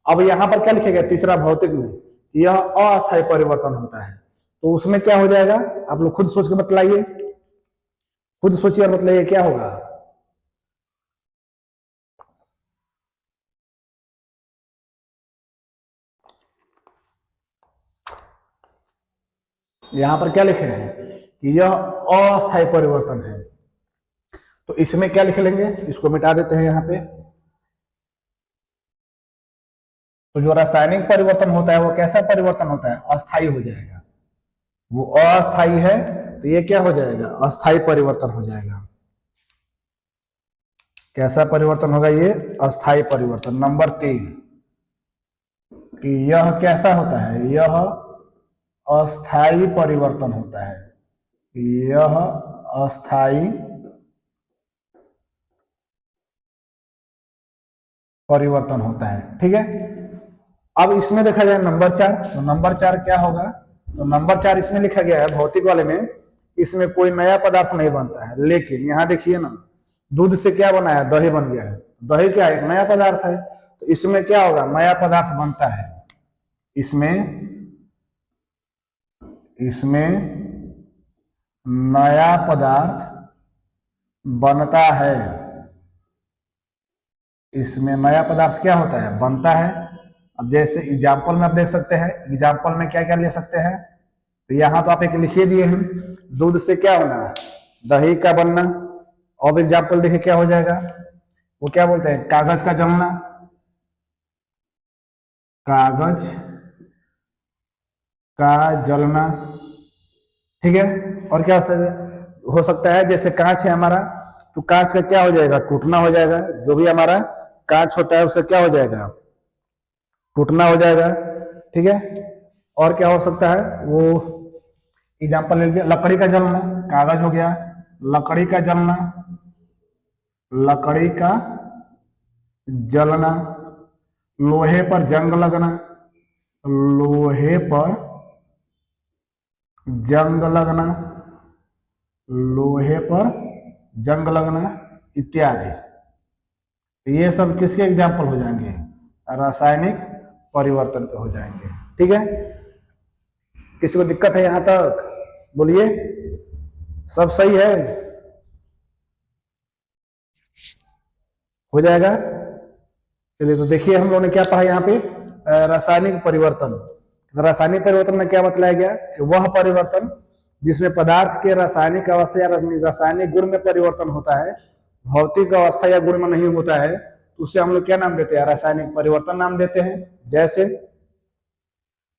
अब यहां पर क्या लिखेगा तीसरा भौतिक में, यह अस्थायी परिवर्तन होता है, तो उसमें क्या हो जाएगा आप लोग खुद सोच के बतलाइए, खुद सोचिए और बतलाइए क्या होगा। यहां पर क्या लिखे हैं कि यह अस्थायी परिवर्तन है, तो इसमें क्या लिख लेंगे, इसको मिटा देते हैं यहाँ पे। तो जो रासायनिक परिवर्तन होता है वो कैसा परिवर्तन होता है, अस्थायी हो जाएगा। वो अस्थायी है तो ये क्या हो जाएगा, अस्थायी परिवर्तन हो जाएगा। कैसा परिवर्तन होगा, ये अस्थायी परिवर्तन। नंबर 3 कि यह कैसा होता है, यह अस्थायी परिवर्तन होता है, यह अस्थायी परिवर्तन होता है। ठीक है, अब इसमें देखा जाए नंबर 4, तो नंबर 4 क्या होगा, तो नंबर 4 इसमें लिखा गया है भौतिक वाले में, इसमें कोई नया पदार्थ नहीं बनता है। लेकिन यहां देखिए ना, दूध से क्या बना है, दही बन गया है। दही क्या है, एक नया पदार्थ है, तो इसमें क्या होगा, नया पदार्थ बनता है। इसमें नया पदार्थ बनता है, इसमें नया पदार्थ क्या होता है, बनता है। अब जैसे एग्जाम्पल में आप देख सकते हैं, एग्जाम्पल में क्या क्या ले सकते हैं, तो यहां तो आप एक लिखिए दिए हैं, दूध से क्या होना है, दही का बनना। अब एग्जाम्पल देखिए क्या हो जाएगा, वो क्या बोलते हैं, कागज का जलना, कागज का जलना। ठीक है, और क्या हो सकता है, जैसे कांच है हमारा, तो कांच का क्या हो जाएगा, टूटना हो जाएगा। जो भी हमारा कांच होता है उसका क्या हो जाएगा, टूटना हो जाएगा। ठीक है, और क्या हो सकता है, वो एग्जाम्पल ले लीजिए, लकड़ी का जलना, कागज हो गया, लकड़ी का जलना, लकड़ी का जलना, लोहे पर जंग लगना, लोहे पर जंग लगना, लोहे पर जंग लगना इत्यादि। ये सब किसके एग्जाम्पल हो जाएंगे, रासायनिक परिवर्तन के हो जाएंगे। ठीक है, किसी को दिक्कत है यहां तक, बोलिए, सब सही है, हो जाएगा। चलिए, तो देखिए हम लोगों ने क्या पढ़ा यहाँ पे, रासायनिक परिवर्तन। रासायनिक परिवर्तन में क्या बतलाया गया कि वह परिवर्तन जिसमें पदार्थ के रासायनिक अवस्था या रासायनिक गुण में परिवर्तन होता है, भौतिक अवस्था या गुण में नहीं होता है, तो उसे हम लोग क्या नाम देते हैं, रासायनिक परिवर्तन नाम देते हैं। जैसे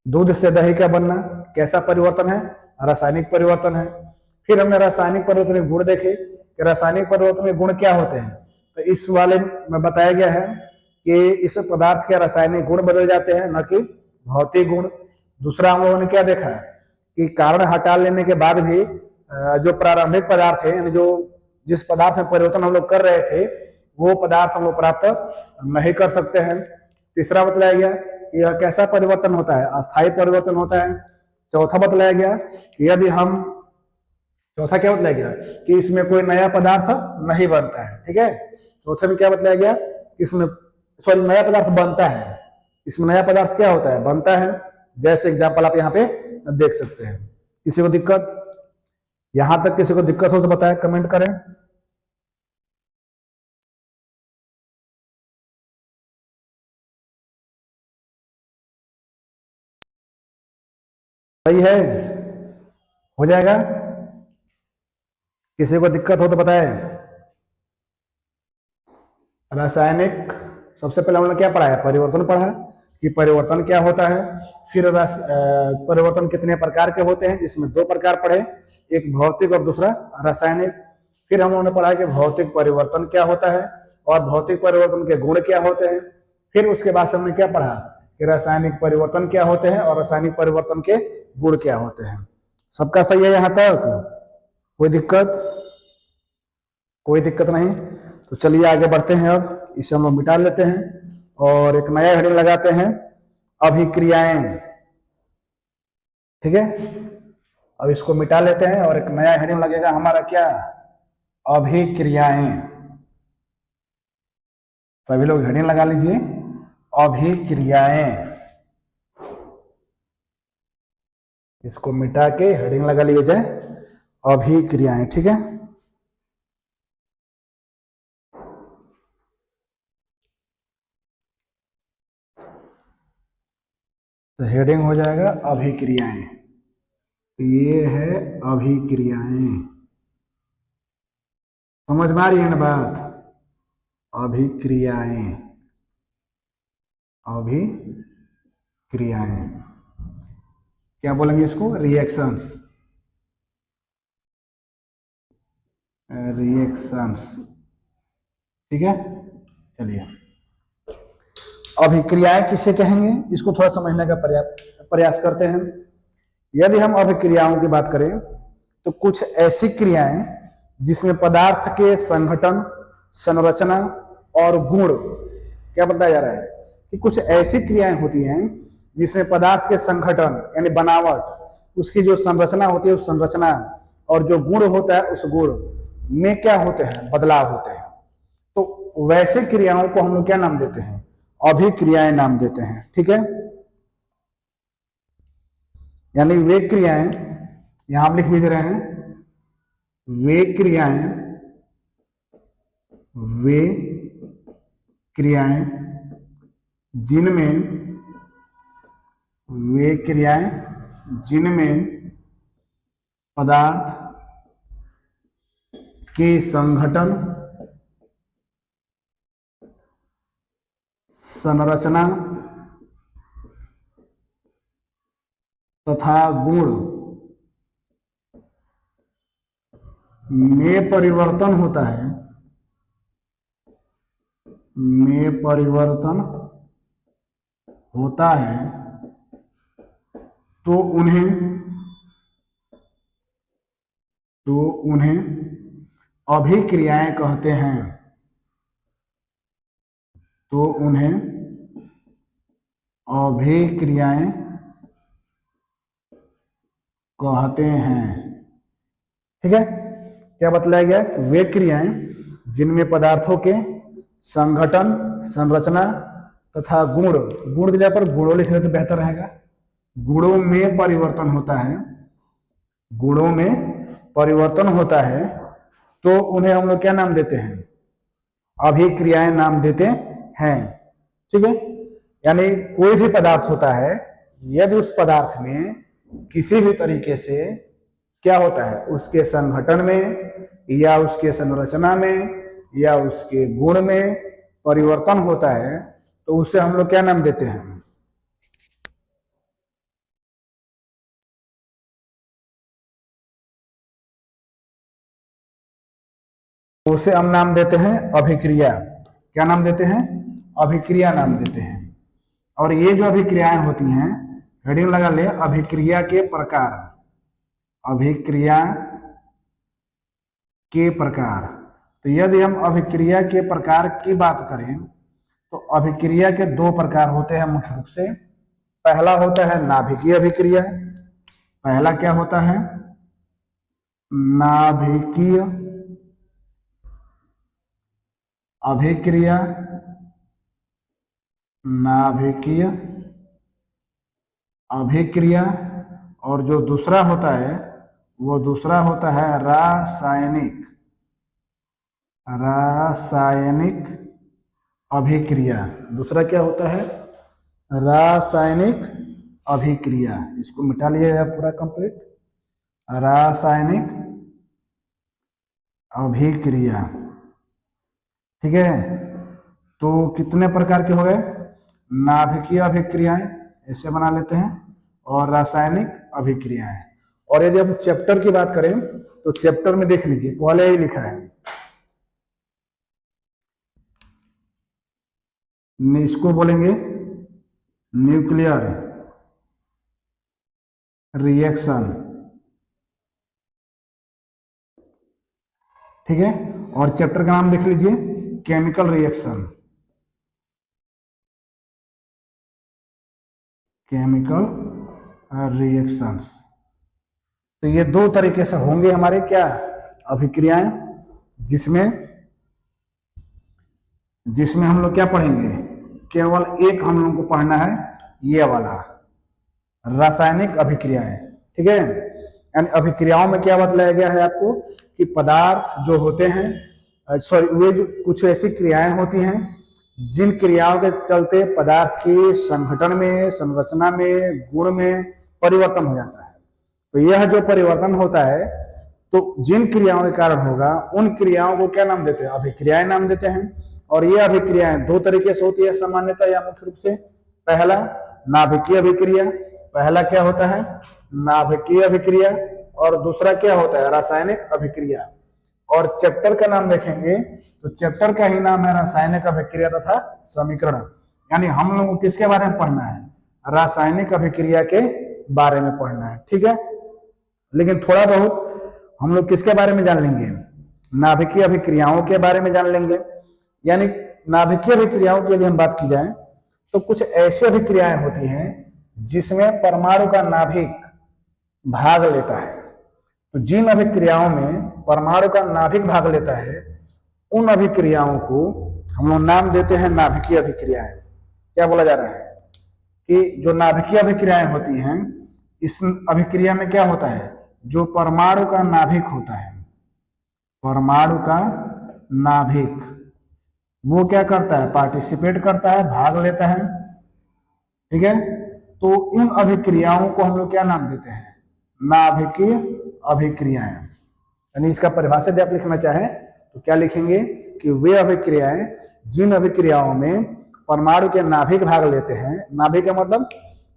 दूध से दही का बनना कैसा परिवर्तन है, रासायनिक परिवर्तन है। फिर हमने रासायनिक परिवर्तन के गुण देखे कि रासायनिक परिवर्तन के गुण क्या होते हैं, तो इस वाले में बताया गया है कि इस पदार्थ के रासायनिक गुण बदल जाते हैं, न कि भौतिक गुण। दूसरा हम लोगों ने क्या देखा कि कारण हटा लेने के बाद भी जो प्रारंभिक पदार्थ है, यानी जो जिस पदार्थ में परिवर्तन हम लोग कर रहे थे, वो पदार्थ हम लोग प्राप्त नहीं कर सकते हैं। तीसरा बतलाया गया कि यह कैसा परिवर्तन होता है, अस्थायी परिवर्तन होता है। चौथा बतलाया गया कि यदि हम, चौथा क्या बतलाया गया कि इसमें कोई नया पदार्थ नहीं बनता है। ठीक है, चौथे में क्या बतलाया गया, इसमें सॉरी नया पदार्थ बनता है, इसमें नया पदार्थ क्या होता है, बनता है। जैसे एग्जाम्पल आप यहाँ पे देख सकते हैं। किसी को दिक्कत, यहां तक किसी को दिक्कत हो तो बताएं, कमेंट करें। सही है, हो जाएगा। किसी को दिक्कत हो तो बताएं। रासायनिक, सबसे पहले हमने क्या पढ़ा है, परिवर्तन पढ़ा कि परिवर्तन क्या होता है। फिर परिवर्तन कितने प्रकार के होते हैं, जिसमें 2 प्रकार पढ़े, एक भौतिक और दूसरा रासायनिक। फिर हम लोगों ने पढ़ा कि भौतिक परिवर्तन क्या होता है और भौतिक परिवर्तन के गुण क्या होते हैं। फिर उसके बाद से हमने क्या पढ़ा कि रासायनिक परिवर्तन क्या होते हैं और रासायनिक परिवर्तन के गुण क्या होते हैं। सबका सही है यहां तक, कोई दिक्कत, कोई दिक्कत नहीं। तो चलिए आगे बढ़ते हैं, अब इसे हम लोग मिटा लेते हैं और एक नया हेडिंग लगाते हैं, अभिक्रियाएं। ठीक है, अब इसको मिटा लेते हैं और एक नया हेडिंग लगेगा हमारा क्या, अभिक्रियाएं। सभी लोग हेडिंग लगा लीजिए, अभिक्रियाएं। इसको मिटा के हेडिंग लगा लिए जाए, अभिक्रियाएं। ठीक है, तो हेडिंग हो जाएगा अभिक्रियाएं। तो ये है अभिक्रियाएं। समझ में आ रही है ना बात? अभिक्रियाएं, अभिक्रियाएं क्या बोलेंगे इसको? Reactions, reactions. ठीक है, चलिए अभिक्रियाएं किसे कहेंगे इसको थोड़ा समझने का प्रयास करते हैं। यदि हम अभिक्रियाओं की बात करें तो कुछ ऐसी क्रियाएं जिसमें पदार्थ के संगठन, संरचना और गुण, क्या बताया जा रहा है कि कुछ ऐसी क्रियाएं होती हैं जिसमें पदार्थ के संगठन यानी बनावट, उसकी जो संरचना होती है उस संरचना और जो गुण होता है उस गुण में क्या होते हैं? बदलाव होते हैं। तो वैसे क्रियाओं को हम लोग क्या नाम देते हैं? अभिक्रियाएं नाम देते हैं। ठीक है, यानी वे क्रियाएं, यहां हम लिख भी दे रहे हैं, वे क्रियाएं जिनमें पदार्थ के संगठन, संरचना तथा गुण में परिवर्तन होता है, तो उन्हें अभिक्रियाएं कहते हैं। ठीक है, क्या बतलाया गया? वे क्रियाएं जिनमें पदार्थों के संगठन, संरचना तथा गुण की जगह पर गुणों लिख रहे तो बेहतर रहेगा, गुणों में परिवर्तन होता है, तो उन्हें हम लोग क्या नाम देते हैं? अभिक्रियाएं नाम देते हैं। ठीक है, यानी कोई भी पदार्थ होता है, यदि उस पदार्थ में किसी भी तरीके से क्या होता है? उसके संगठन में या उसके संरचना में या उसके गुण में परिवर्तन होता है, तो उसे हम लोग क्या नाम देते हैं? उसे हम नाम देते हैं अभिक्रिया। क्या नाम देते हैं? अभिक्रिया नाम देते हैं। और ये जो अभिक्रियाएं होती हैं, हेडिंग लगा ले, अभिक्रिया के प्रकार, अभिक्रिया के प्रकार। तो यदि हम अभिक्रिया के प्रकार की बात करें तो अभिक्रिया के दो प्रकार होते हैं मुख्य रूप से। पहला होता है नाभिकीय अभिक्रिया। पहला क्या होता है? नाभिकीय अभिक्रिया। नाभिकीय अभिक्रिया। और जो दूसरा होता है वो दूसरा होता है रासायनिक अभिक्रिया। दूसरा क्या होता है? रासायनिक अभिक्रिया। इसको मिटा लिया पूरा कंप्लीट, रासायनिक अभिक्रिया। ठीक है, तो कितने प्रकार के हो गए? नाभिकीय अभिक्रियाएं ऐसे बना लेते हैं, और रासायनिक अभिक्रियाएं। और यदि हम चैप्टर की बात करें तो चैप्टर में देख लीजिए, पहले ही लिखा है, इसको बोलेंगे न्यूक्लियर रिएक्शन। ठीक है, और चैप्टर का नाम देख लीजिए केमिकल रिएक्शन। Chemical reactions. तो ये दो तरीके से होंगे हमारे क्या? अभिक्रियाएं, जिसमें हम लोग क्या पढ़ेंगे? केवल एक हम लोगों को पढ़ना है, ये वाला रासायनिक अभिक्रियाएं। ठीक है, यानी अभिक्रियाओं में क्या बतलाया गया है आपको कि पदार्थ जो होते हैं, वे जो कुछ ऐसी क्रियाएं होती हैं जिन क्रियाओं के चलते पदार्थ के संगठन में, संरचना में, गुण में परिवर्तन हो जाता है। तो यह जो परिवर्तन होता है तो जिन क्रियाओं के कारण होगा उन क्रियाओं को क्या नाम देते हैं? अभिक्रियाएं नाम देते हैं। और ये अभिक्रियाएं दो तरीके से होती है सामान्यतः या मुख्य रूप से। पहला नाभिकीय अभिक्रिया, पहला क्या होता है? नाभिकीय अभिक्रिया, और दूसरा क्या होता है? रासायनिक अभिक्रिया। और चैप्टर का नाम देखेंगे तो चैप्टर का ही नाम है रासायनिक अभिक्रिया तथा समीकरण। यानी हम लोग को किसके बारे में पढ़ना है? रासायनिक अभिक्रिया के बारे में पढ़ना है, ठीक है। लेकिन थोड़ा बहुत हम लोग किसके बारे में जान लेंगे? नाभिकीय अभिक्रियाओं के बारे में जान लेंगे। यानी नाभिकीय अभिक्रियाओं के लिए हम बात की जाए तो कुछ ऐसी अभिक्रियाएं होती हैं जिसमें परमाणु का नाभिक भाग लेता है। तो जिन अभिक्रियाओं में परमाणु का नाभिक भाग लेता है उन अभिक्रियाओं को हम लोग नाम देते हैं नाभिकीय अभिक्रियाएं। क्या बोला जा रहा है कि जो नाभिकीय अभिक्रियाएं होती हैं, इस अभिक्रिया में क्या होता है? जो परमाणु का नाभिक होता है, परमाणु का नाभिक वो क्या करता है? पार्टिसिपेट करता है, भाग लेता है, ठीक है। तो इन अभिक्रियाओं को हम लोग क्या नाम देते हैं? नाभिकीय अभिक्रियाएं। यानी इसका परिभाषित आप लिखना चाहें तो क्या लिखेंगे कि वे अभिक्रियाएं जिन अभिक्रियाओं में परमाणु के नाभिक भाग लेते हैं, नाभिक का मतलब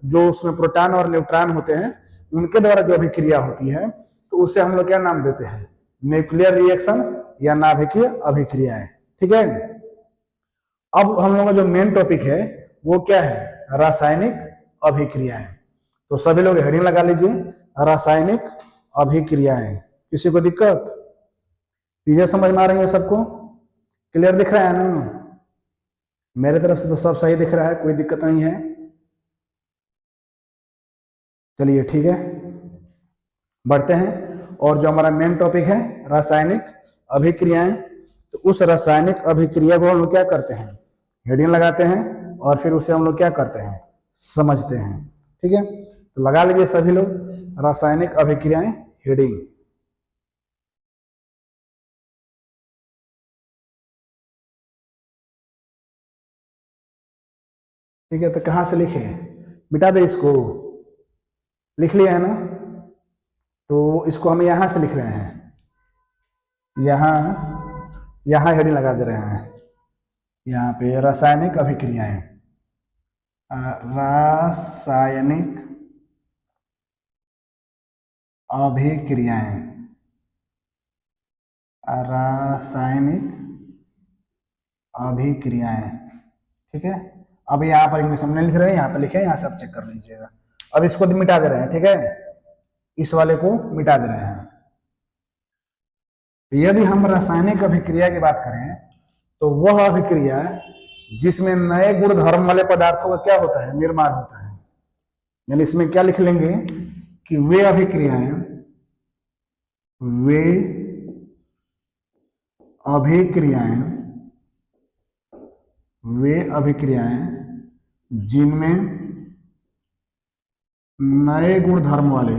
जो उसमें प्रोटॉन और न्यूट्रॉन होते हैं उनके द्वारा जो अभिक्रिया होती है तो उसे हम लोग क्या नाम देते हैं? न्यूक्लियर रिएक्शन या नाभिकीय अभिक्रियाएं, ठीक है। अब हम लोग का जो मेन टॉपिक है वो क्या है? रासायनिक अभिक्रियाएं। तो सभी लोग हेडिंग लगा लीजिए, रासायनिक अभिक्रियाएं। किसी को दिक्कत? चीजें समझ में आ रही है सबको? क्लियर दिख रहा है ना? मेरे तरफ से तो सब सही दिख रहा है, कोई दिक्कत नहीं है। चलिए ठीक है, बढ़ते हैं। और जो हमारा मेन टॉपिक है रासायनिक अभिक्रियाएं, तो उस रासायनिक अभिक्रिया को हम लोग क्या करते हैं? हेडिंग लगाते हैं और फिर उसे हम लोग क्या करते हैं? समझते हैं, ठीक है। तो लगा लीजिए सभी लोग रासायनिक अभिक्रियाएं हेडिंग। ठीक है, तो कहां से लिखे? मिटा दे इसको, लिख लिया है ना? तो इसको हम यहां से लिख रहे हैं, यहां हेडिंग लगा दे रहे हैं। यहाँ पे रासायनिक अभिक्रियाएं, रासायनिक अभिक्रियाएं, रासायनिक अभिक्रियाएं, ठीक है। अब यहाँ पर इंग्लिश हमने लिख रहे हैं, यहाँ पे लिखे, यहाँ से आप चेक कर लीजिएगा। अब इसको मिटा दे रहे हैं, ठीक है, इस वाले को मिटा दे रहे हैं। यदि हम रासायनिक अभिक्रिया की बात करें तो वह अभिक्रिया जिसमें नए गुण धर्म वाले पदार्थों का क्या होता है? निर्माण होता है। यानी इसमें क्या लिख लेंगे कि वे अभिक्रियाएं जिनमें नए गुण धर्म वाले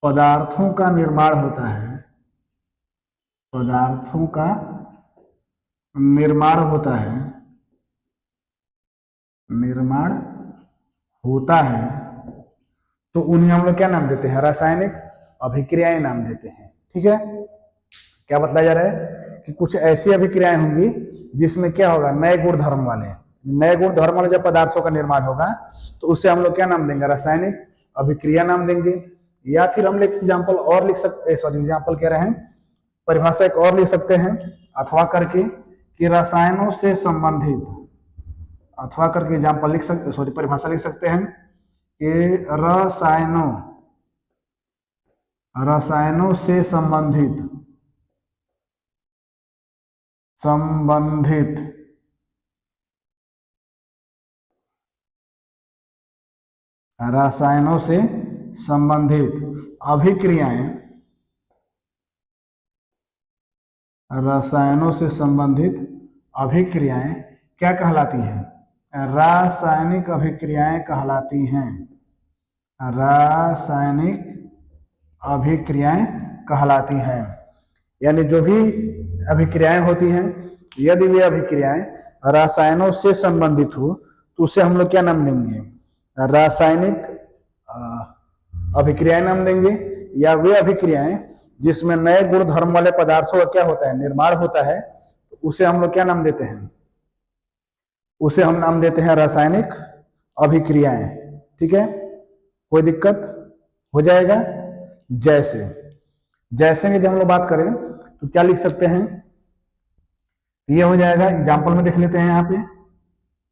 पदार्थों का निर्माण होता है, पदार्थों का निर्माण होता है, तो उन्हें हम लोग क्या नाम देते हैं? रासायनिक अभिक्रियाएं नाम देते हैं, ठीक है। क्या बताया जा रहा है कि कुछ ऐसी अभिक्रियाएं होंगी जिसमें क्या होगा? नए गुण धर्म वाले जब पदार्थों का निर्माण होगा तो उससे हम लोग क्या नाम देंगे? रासायनिक अभिक्रिया नाम देंगे। या फिर हम एक एग्जाम्पल और लिख सकते, एग्जाम्पल कह रहे हैं, परिभाषा एक और लिख सकते हैं, अथवा करके कि रसायनों से संबंधित, अथवा करके एग्जाम्पल लिख सकते, परिभाषा लिख सकते हैं कि रसायनों से संबंधित रसायनों से संबंधित अभिक्रियाएं, रसायनों से संबंधित अभिक्रियाएं क्या कहलाती हैं? रासायनिक अभिक्रियाएं कहलाती हैं। रासायनिक अभिक्रियाएं कहलाती हैं। यानी जो भी अभिक्रियाएं होती हैं, यदि वे अभिक्रियाएं रसायनों से संबंधित हो तो उसे हम लोग क्या नाम देंगे, रासायनिक अभिक्रियाएं नाम देंगे, या वे अभिक्रियाएं जिसमें नए गुण धर्म वाले पदार्थों का क्या होता है, निर्माण होता है, तो उसे हम लोग क्या नाम देते हैं, उसे हम नाम देते हैं रासायनिक अभिक्रियाएं। ठीक है, कोई दिक्कत हो जाएगा। जैसे जैसे यदि हम लोग बात करें तो क्या लिख सकते हैं, ये हो जाएगा, एग्जाम्पल में देख लेते हैं। यहाँ पे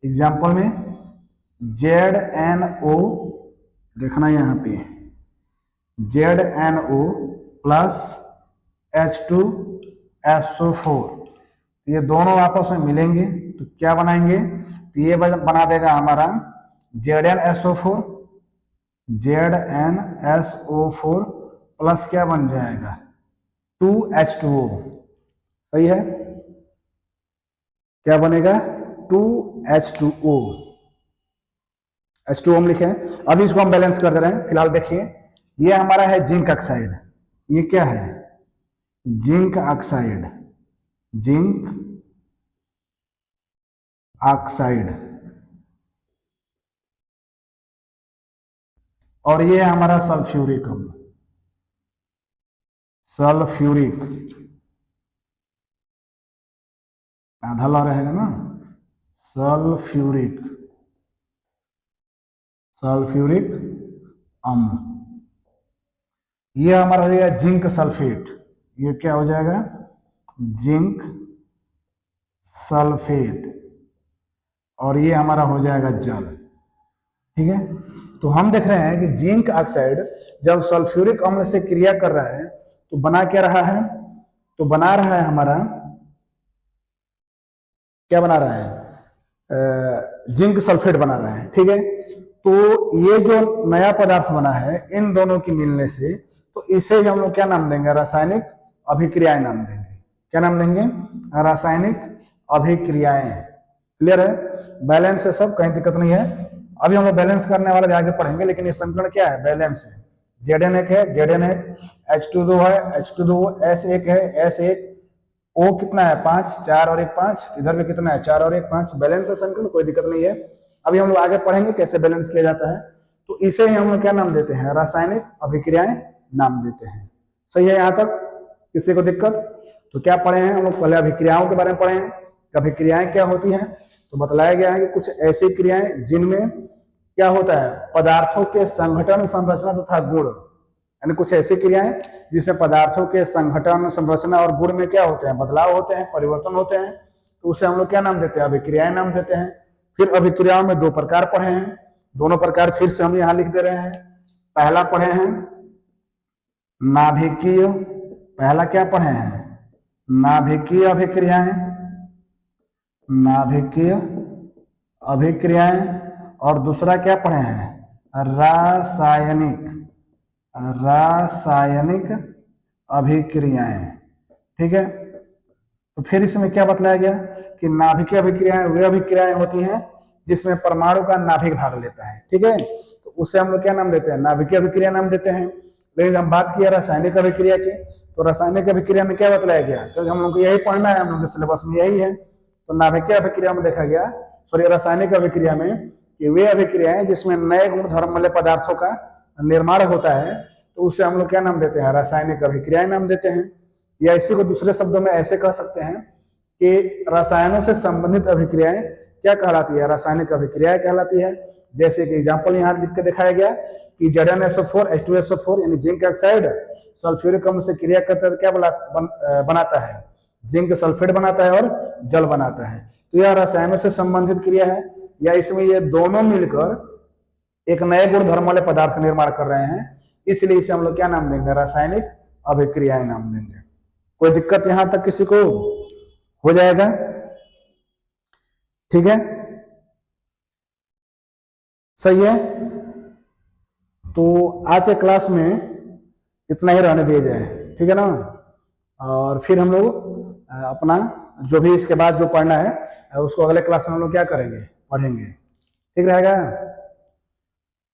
एग्जाम्पल में ZnO देखना, यहाँ पे ZnO प्लस H2SO4, ये दोनों आपस में मिलेंगे तो क्या बनाएंगे, तो ये बना देगा हमारा ZnSO4, ZnSO4 प्लस क्या बन जाएगा 2H2O। सही है, क्या बनेगा 2H2O, H2O हम लिखे हैं। अभी इसको हम बैलेंस कर दे रहे हैं। फिलहाल देखिए, ये हमारा है जिंक ऑक्साइड, ये क्या है जिंक ऑक्साइड, जिंक ऑक्साइड, और ये हमारा सल्फ्यूरिक अम्ल, सल्फ्यूरिक, आधा ला रहेगा ना, सल्फ्यूरिक, सल्फ्यूरिक अम्ल। ये हमारा हो जाएगा जिंक सल्फेट, ये क्या हो जाएगा जिंक सल्फेट, और ये हमारा हो जाएगा जल। ठीक है, तो हम देख रहे हैं कि जिंक ऑक्साइड जब सल्फ्यूरिक अम्ल से क्रिया कर रहा है तो बना क्या रहा है, तो बना रहा है हमारा, क्या बना रहा है, जिंक सल्फेट बना रहा है। ठीक है, तो ये जो नया पदार्थ बना है इन दोनों की मिलने से, तो इसे हम लोग क्या नाम देंगे, रासायनिक अभिक्रियाएं नाम देंगे। क्या नाम देंगे, रासायनिक अभिक्रियाएं। क्लियर है, बैलेंस है सब, कहीं दिक्कत नहीं है। अभी हम लोग बैलेंस करने वाले आगे पढ़ेंगे, लेकिन ये समीकरण क्या है, बैलेंस है। Zn1 है, Zn1, H2O है, H2O, S1 है, S1, O कितना है 5, 4 और 1 5, इधर भी कितना है 4 और 1 5, बैलेंस है समीकरण, कोई दिक्कत नहीं है। अभी हम लोग आगे पढ़ेंगे कैसे बैलेंस किया जाता है, तो इसे ही हम लोग क्या नाम देते हैं, रासायनिक अभिक्रियाएं नाम देते हैं। सही है, यहाँ तक किसी को दिक्कत? तो क्या पढ़े हैं हम लोग, पहले अभिक्रियाओं के बारे में पढ़े हैं, अभिक्रियाएं क्या होती हैं, तो बतलाया गया है कि कुछ ऐसी क्रियाएं जिनमें क्या होता है, पदार्थों के संगठन, संरचना तथा गुण, यानी कुछ ऐसी क्रियाएं जिसमें पदार्थों के संगठन, संरचना और गुण में क्या होते हैं, बदलाव होते हैं, परिवर्तन होते हैं, तो उसे हम लोग क्या नाम देते हैं, अभिक्रियाएं नाम देते हैं। फिर अभिक्रियाओं में दो प्रकार पढ़े हैं, दोनों प्रकार फिर से हम यहाँ लिख दे रहे हैं। पहला पढ़े हैं नाभिकीय, पहला क्या पढ़े हैं, नाभिकीय अभिक्रियाएं, नाभिकीय अभिक्रियाएं, और दूसरा क्या पढ़े हैं, रासायनिक, रासायनिक अभिक्रियाएं। ठीक है, तो फिर इसमें क्या बतलाया गया कि नाभिकीय अभिक्रियाएं वे अभिक्रियाएं होती हैं जिसमें परमाणु का नाभिक भाग लेता है। ठीक है, तो उसे हम लोग क्या नाम देते हैं, नाभिकीय अभिक्रिया नाम देते हैं। लेकिन हम बात किया रासायनिक अभिक्रिया की, तो रासायनिक अभिक्रिया में क्या बतलाया गया, क्योंकि हम लोग को यही पढ़ना है, हम लोग के सिलेबस में यही है। तो नाभिकीय अभिक्रिया में देखा गया, सॉरी रासायनिक अभिक्रिया में, कि वे अभिक्रियाएं जिसमें नए गुण धर्म वाले पदार्थों का निर्माण होता है, तो उसे हम लोग क्या नाम देते हैं, रासायनिक अभिक्रियाएं नाम देते हैं। या इसी को दूसरे शब्दों में ऐसे कह सकते हैं कि रसायनों से संबंधित अभिक्रियाएं क्या कहलाती है, रासायनिक अभिक्रियाएं कहलाती है। जैसे कि एग्जांपल यहाँ लिख के दिखाया गया कि ZnSO4, H2SO4 यानी जिंक ऑक्साइड सल्फ्यूरिक अम्ल से क्रिया करता है, क्या बनाता है, जिंक सल्फेट बनाता है और जल बनाता है। तो यह रसायनों से संबंधित क्रिया है, या इसमें ये दोनों मिलकर एक नए गुण धर्म वाले पदार्थ का निर्माण कर रहे हैं, इसलिए इसे हम लोग क्या नाम देंगे, रासायनिक अभिक्रियाएं नाम देंगे। कोई दिक्कत यहां तक किसी को हो जाएगा? ठीक है, सही है। तो आज के क्लास में इतना ही रहने दिया जाए, ठीक है ना। और फिर हम लोग अपना जो भी इसके बाद जो पढ़ना है उसको अगले क्लास में हम लोग क्या करेंगे, पढ़ेंगे। ठीक रहेगा?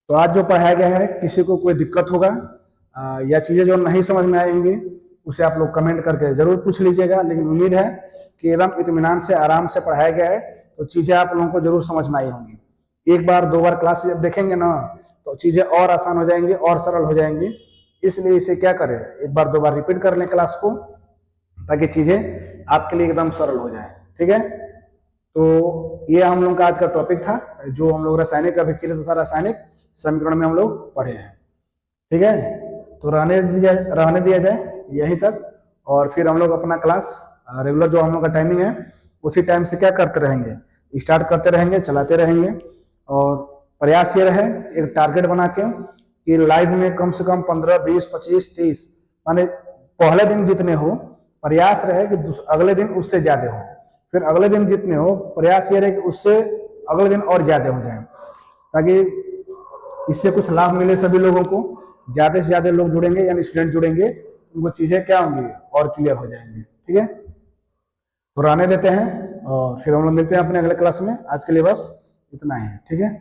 तो आज जो पढ़ाया गया है किसी को कोई दिक्कत होगा या चीजें जो नहीं समझ में आएंगी उसे आप लोग कमेंट करके जरूर पूछ लीजिएगा। लेकिन उम्मीद है कि एकदम इत्मीनान से आराम से पढ़ाया गया है, तो चीजें आप लोगों को जरूर समझ में आई होंगी। एक बार 2 बार क्लास जब देखेंगे ना तो चीजें और आसान हो जाएंगी और सरल हो जाएंगी। इसलिए इसे क्या करें, एक बार 2 बार रिपीट कर लें क्लास को, ताकि चीजें आपके लिए एकदम सरल हो जाए। ठीक है, तो ये हम लोग का आज का टॉपिक था, जो हम लोग रासायनिक अभिक्रिया तथा रासायनिक समीकरण में हम लोग पढ़े हैं। ठीक है, तो रहने दिया जाए यहीं तक, और फिर हम लोग अपना क्लास रेगुलर जो हम लोग का टाइमिंग है उसी टाइम से क्या करते रहेंगे, स्टार्ट करते रहेंगे, चलाते रहेंगे। और प्रयास ये रहे, एक टारगेट बना के कि लाइव में कम से कम 15, 20, 25, 30 माने पहले दिन जितने हो, प्रयास रहे कि अगले दिन उससे ज्यादा हो, फिर अगले दिन जितने हो प्रयास ये रहे कि उससे अगले दिन और ज्यादा हो जाए, ताकि इससे कुछ लाभ मिले सभी लोगों को। ज्यादा से ज्यादा लोग जुड़ेंगे यानी स्टूडेंट जुड़ेंगे, उनको चीजें क्या होंगी और क्लियर हो जाएंगी। ठीक है, तो रहने देते हैं और फिर हम लोग मिलते हैं अपने अगले क्लास में। आज के लिए बस इतना ही है। ठीक है।